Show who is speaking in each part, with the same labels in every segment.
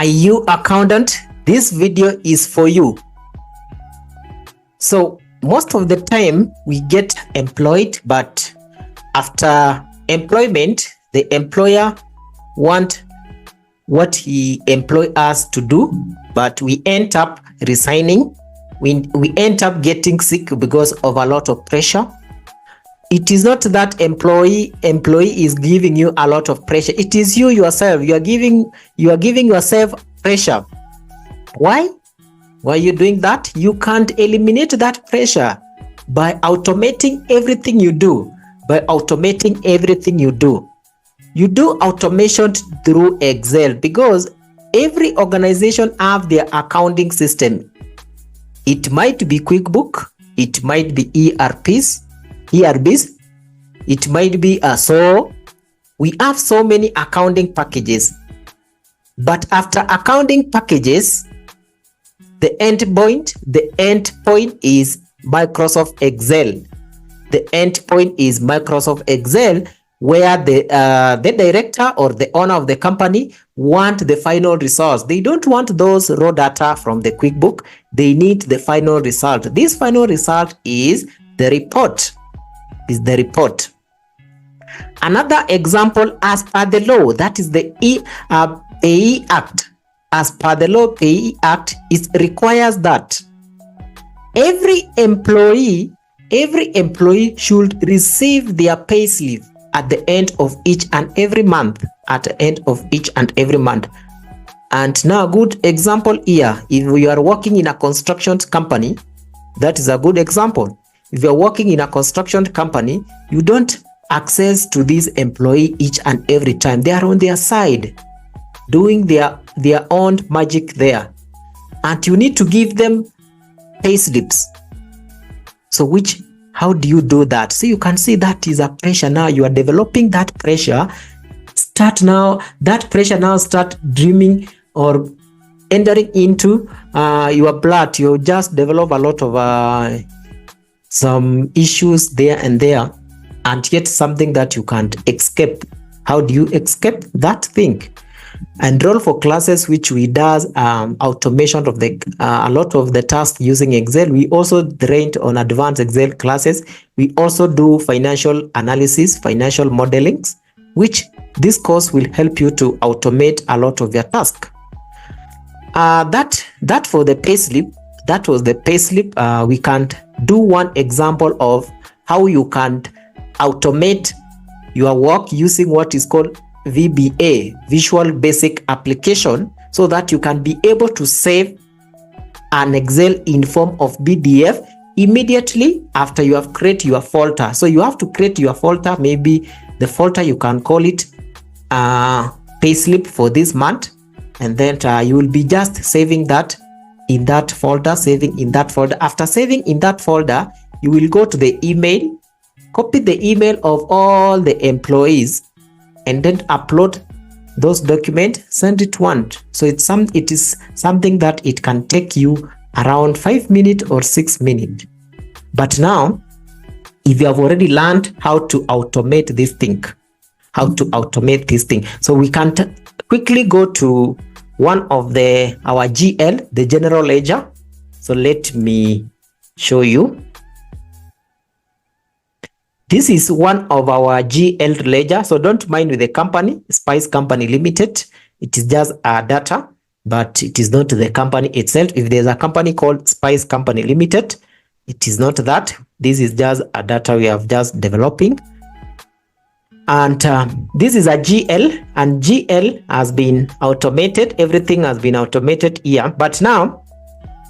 Speaker 1: Are you accountant? This video is for you. So most of the time we get employed, but after employment, the employer want what he employ us to do, but we end up resigning. We end up getting sick because of a lot of pressure. It is not that employee is giving you a lot of pressure. It is you yourself. You are giving yourself pressure. Why? Why are you doing that? You can't eliminate that pressure by automating everything you do. You do automation through Excel because every organization have their accounting system. It might be QuickBook, it might be ERPs, it might be so we have so many accounting packages. But after accounting packages, the end point is Microsoft Excel. The end point is Microsoft Excel, where the director or the owner of the company want the final results. They don't want those raw data from the QuickBook. They need the final result. This final result is the report. Another example, as per the law, that is the Payee Act. As per the law, Payee Act, it requires that every employee should receive their pay slip at the end of each and every month. And now, good example here, if you are working in a construction company, that is a good example. If you're working in a construction company, you don't access to these employee each and every time. They are on their side doing their own magic there, and you need to give them pay slips. So how do you do that? So you can see that is a pressure. Now you are developing that pressure. Start dreaming or entering into your blood. You just develop a lot of some issues there and there, and yet something that you can't escape. How do you escape that thing? Enroll for classes which we does automation of a lot of the tasks using Excel. We also trained on advanced Excel classes. We also do financial analysis, financial modelings, which this course will help you to automate a lot of your tasks. That for the payslip. That was the payslip. We can do one example of how you can automate your work using what is called VBA, Visual Basic Application, so that you can be able to save an Excel in form of PDF immediately after you have created your folder. So you have to create your folder. Maybe the folder, you can call it payslip for this month, and then you will be just saving that in that folder, After saving in that folder, you will go to the email, copy the email of all the employees, and then upload those documents, send it once. So it is something that it can take you around 5 minutes or 6 minutes. But now, if you have already learned how to automate this thing, so we can quickly go to one of our GL, the general ledger. So let me show you. This is one of our GL ledger. So don't mind with the company, Spice Company Limited. It is just a data, but it is not the company itself. If there's a company called Spice Company Limited, it is not that. This is just a data we have just developing. And this is a GL, and GL has been automated. Everything has been automated here. But now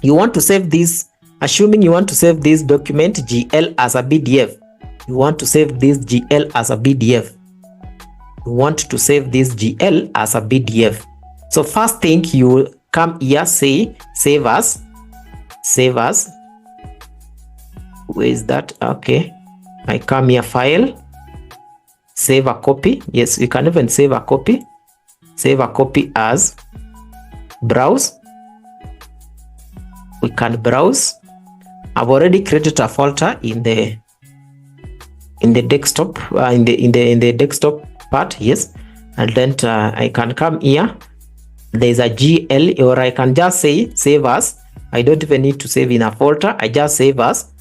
Speaker 1: you want to save this, assuming you want to save this document GL as a PDF. You want to save this GL as a PDF. So first thing, you come here, say save as. Where is that? Okay, I come here, file, save a copy. Yes, you can even save a copy. Save a copy as, browse. We can browse. I've already created a folder in the desktop, in the desktop part. Yes, and then I can come here there's a GL, or I can just say save as. I don't even need to save in a folder. I just save as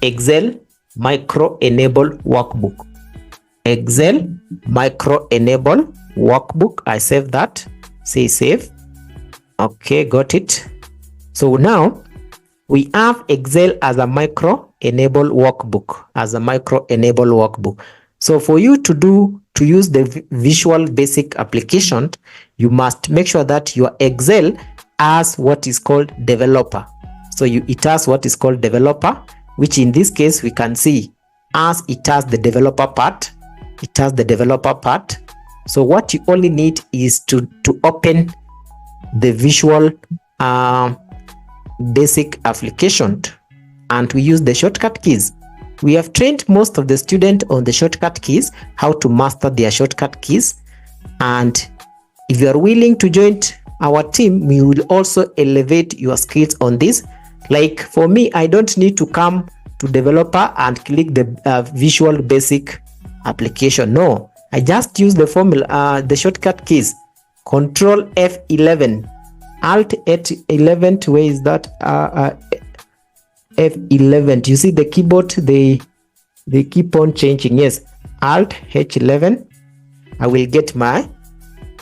Speaker 1: Excel Micro Enable Workbook. Excel Micro Enable Workbook. I save that. Say save. Okay, got it. So now we have Excel as a Micro Enable Workbook. So for you to use the Visual Basic application, you must make sure that your Excel has what is called developer. So it has what is called developer, which in this case we can see as it has the developer part. So what you only need is to open the Visual Basic application, and we use the shortcut keys. We have trained most of the students on the shortcut keys, how to master their shortcut keys. And if you are willing to join our team, we will also elevate your skills on this. Like for me, I don't need to come to developer and click the Visual Basic application. No, I just use the formula, the shortcut keys, Control F11, Alt F11. Where is that? F11. You see the keyboard, they keep on changing. Yes, Alt H11. I will get my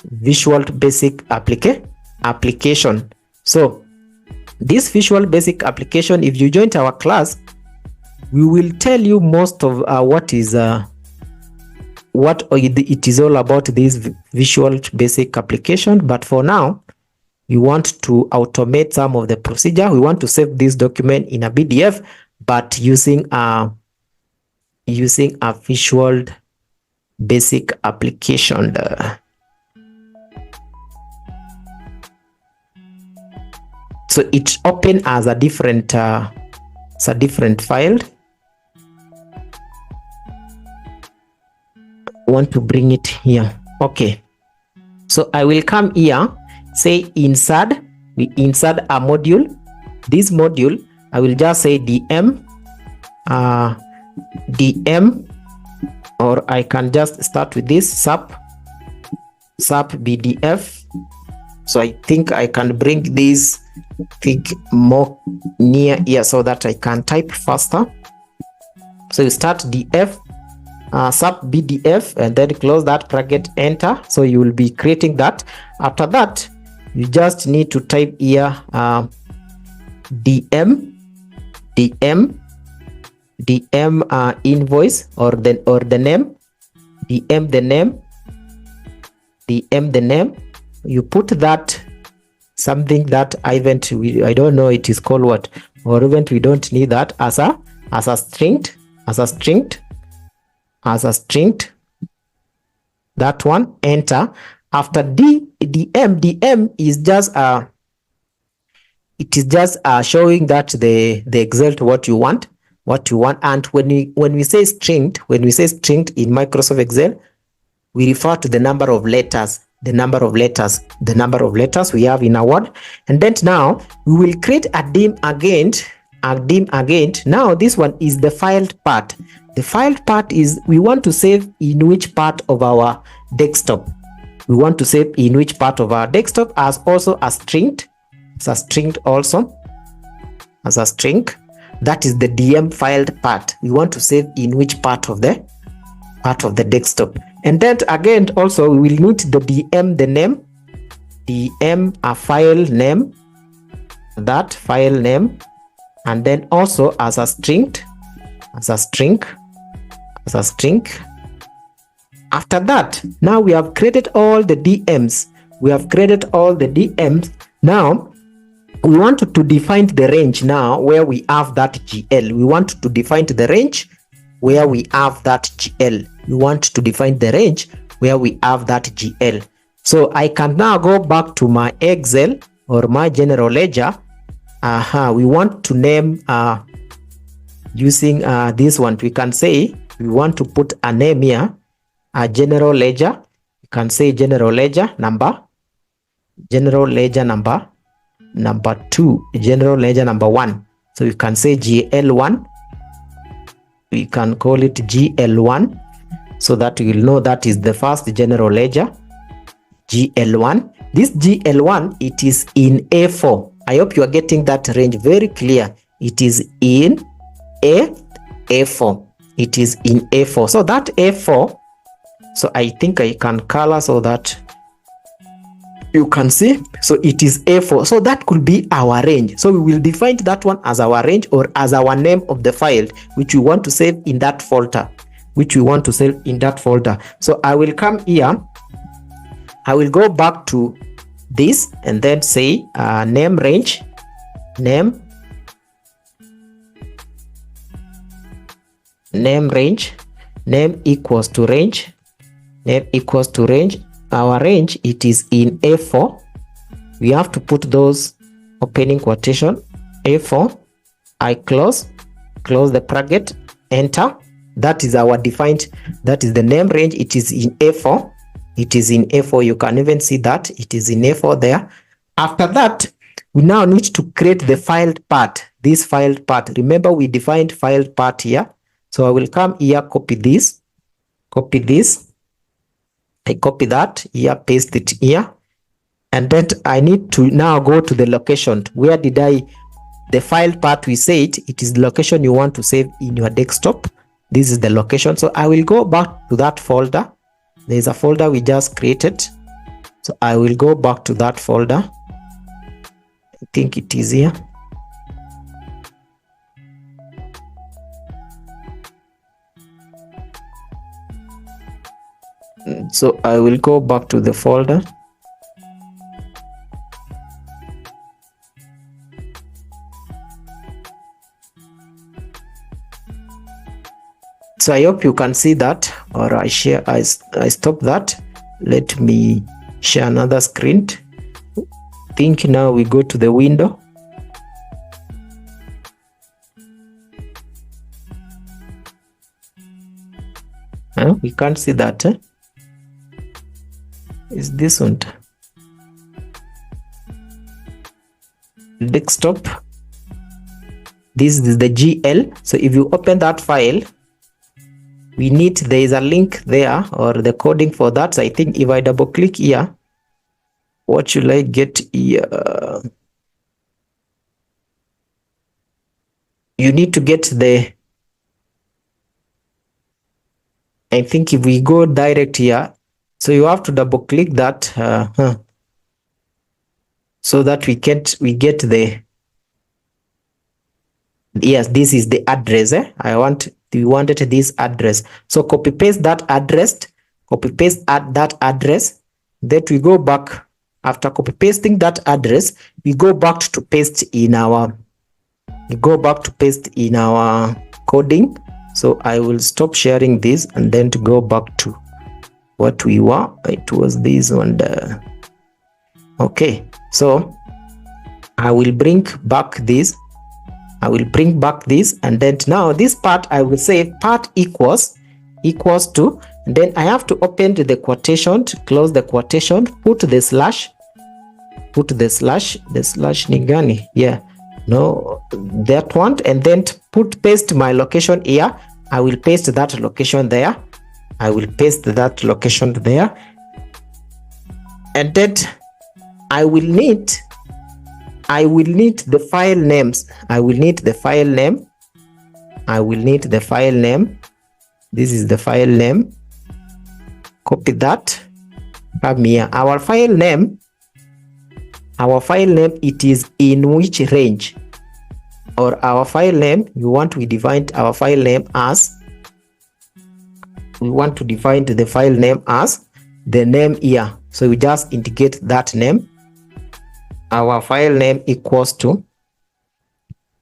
Speaker 1: Visual Basic application. So this Visual Basic application, if you join our class, we will tell you most of what it is all about, this Visual Basic application. But for now, we want to automate some of the procedure. We want to save this document in a PDF, but using a Visual Basic application. So it's open as a different file. I want to bring it here. Okay, so I will come here, say insert. We insert a module. This module, I will just say DM, or I can just start with this SAP BDF. So I think I can bring this thing more near here so that I can type faster. So you start DF, SAP BDF, and then close that bracket, enter. So you will be creating that. After that, you just need to type here DM invoice, or the name, DM the name. You put that something that event, I don't know it is called what, or event, we don't need that, as a string, that one, enter. After DM is just it is just showing that the Excel what you want. And when we say string in Microsoft Excel, we refer to the number of letters we have in our word. And then now we will create a dim again. Now this one is the filed part. The filed part is we want to save in which part of our desktop. As also a string, as a string. That is the DM filed part. We want to save in which part of the desktop. And then again, also we will need the DM, the name, DM a file name, that file name, and then also as a string. After that, now we have created all the DMs. Now we want to define the range now where we have that GL. We want to define the range where we have that GL. So I can now go back to my Excel or my general ledger. We want to name using this one. We can say we want to put a name here, a general ledger. You can say general ledger number 2, general ledger number 1. So you can say GL1. We can call it GL1, so that you will know that is the first general ledger, GL1. this GL1, it is in A4. I hope you are getting that range very clear. It is in A4. It is in A4. So that A4, so I think I can color so that you can see. So it is A4. So that could be our range. So we will define that one as our range or as our name of the file which we want to save in that folder. So I will come here. I will go back to this and then say name range, name equals to range, Our range, it is in A4. We have to put those opening quotation, A4. I close the bracket, enter. That is our defined, that is the name range. It is in A4. You can even see that it is in A4 there. After that, we now need to create the filed part. This filed part, remember we defined filed part here. So I will come here, copy this, I copy that here, paste it here, and then I need to now go to the location. Where did the file part we said it is the location you want to save in your desktop. This is the location. So I will go back to that folder. There is a folder we just created. So I will go back to that folder. I think it is here. So I will go back to the folder. So I hope you can see that, or I stop that. Let me share another screen. I think now we go to the window. We can't see that. Is this one desktop? This is the GL. So if you open that file, there is a link there or the coding for that. So I think if I double click here, what should I get here? You need to get I think if we go direct here, so you have to double click that so that we get yes, this is the address. We wanted this address. So copy paste that address, Then we go back. After copy pasting that address, we go back to paste in our coding. So I will stop sharing this and then to go back to what we were. It was this one there. Okay, so I will bring back this. And then now this part I will say part equals to, and then I have to open the quotation, close the quotation, put the slash nigani, that one, and then paste my location here. I will paste that location there. And then I will need the file names. This is the file name. Copy that. Come here. Our file name, it is in which range? Or our file name, we define our file name as, we want to define the file name as the name here. So we just indicate that name. Our file name equals to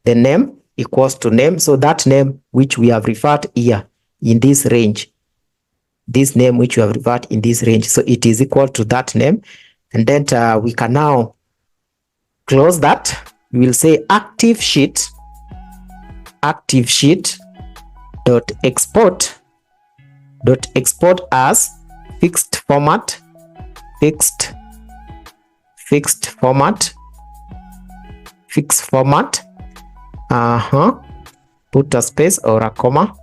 Speaker 1: the name equals to name. So that name which we have referred here in this range, So it is equal to that name. And then we can now close that. We will say active sheet dot export as fixed format, put a space or a comma.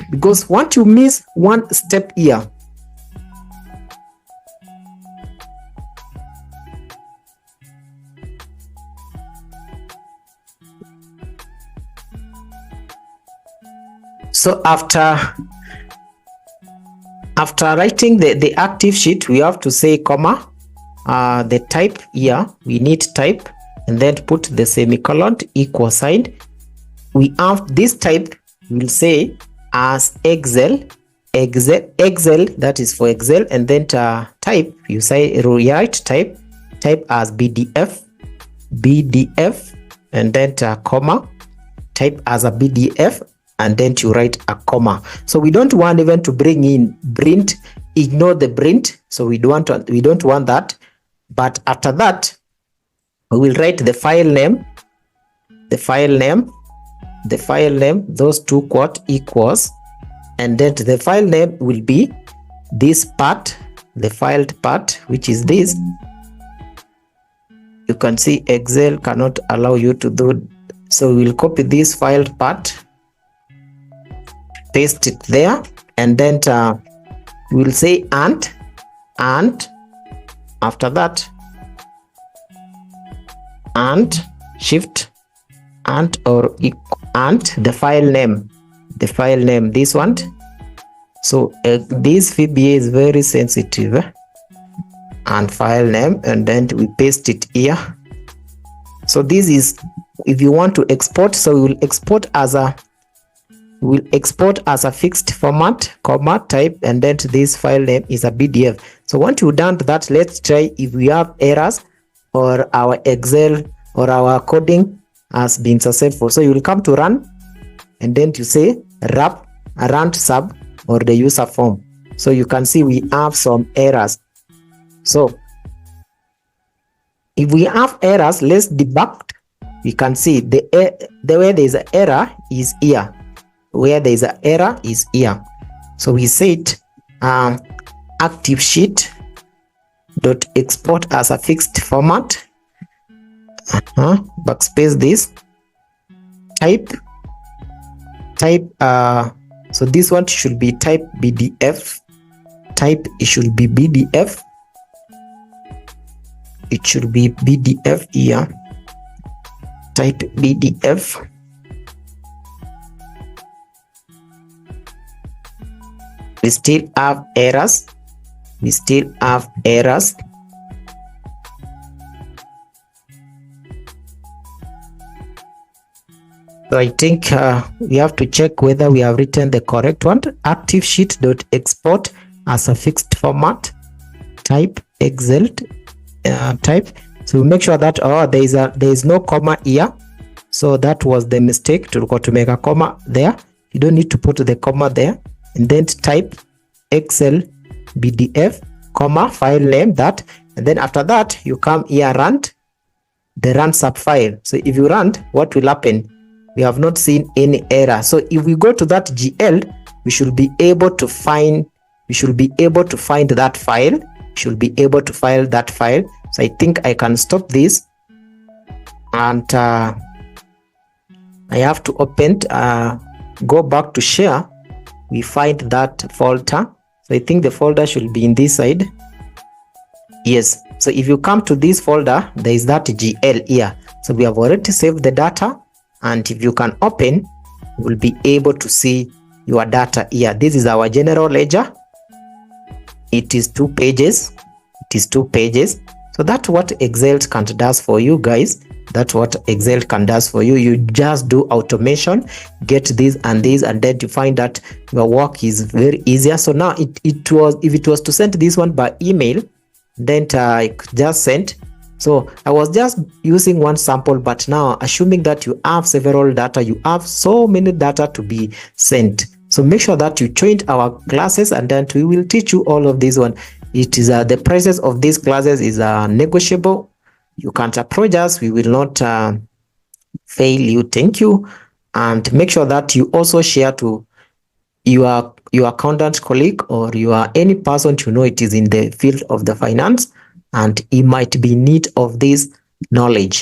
Speaker 1: Because once you miss one step here, So after writing the active sheet, we have to say comma, the type here, we need type, and then put the semicolon, equal sign. We have this type, we'll say as Excel, that is for Excel, and then type, you say write type as BDF, and then comma, type as a BDF, and then you write a comma. So we don't want even to bring in print, ignore the print, so we don't want that. But after that, we will write the file name, those two quote equals, and then the file name will be this part, the filed part, which is this. You can see Excel cannot allow you to do, so we will copy this filed part, paste it there, and then we will say and after that, and shift and or and the file name, this one. So this VBA is very sensitive, and file name, and then we paste it here. So this is if you want to export, so we will export as a fixed format, comma, type, and then this file name is a PDF. So once you've done that, let's try if we have errors or our Excel or our coding has been successful. So you will come to run, and then you say run sub or the user form. So you can see we have some errors. So if we have errors, let's debug. We can see the way there is an error is here. Where there is an error is here. So we said active sheet dot export as a fixed format. Backspace this. Type. So this one should be type BDF. Type, it should be BDF. It should be BDF here. Type BDF. We still have errors. So I think we have to check whether we have written the correct one. Active sheet dot export as a fixed format. Type Excel. Type. So make sure that there is no comma here. So that was the mistake, to make a comma there. You don't need to put the comma there. And then type Excel BDF, comma, file name, that, and then after that you come here, run sub file. So if you run, what will happen? We have not seen any error. So if we go to that GL, we should be able to find that file. So I think I can stop this, and I have to open, go back to share. We find that folder. So I think the folder should be in this side. Yes. So if you come to this folder, there is that GL here. So we have already saved the data, and if you can open, you will be able to see your data here. This is our general ledger. It is 2 pages. So that's what Excel can does for you guys. You just do automation, get this and this, and then you find that your work is very easier. So now if it was to send this one by email, then I just sent. So I was just using one sample, but now assuming that you have several data, you have so many data to be sent. So make sure that you join our classes, and then we will teach you all of this one. It is the prices of these classes is negotiable. You can't approach us. We will not fail you. Thank you. And make sure that you also share to your accountant colleague, or any person you know it is in the field of the finance, and he might be in need of this knowledge.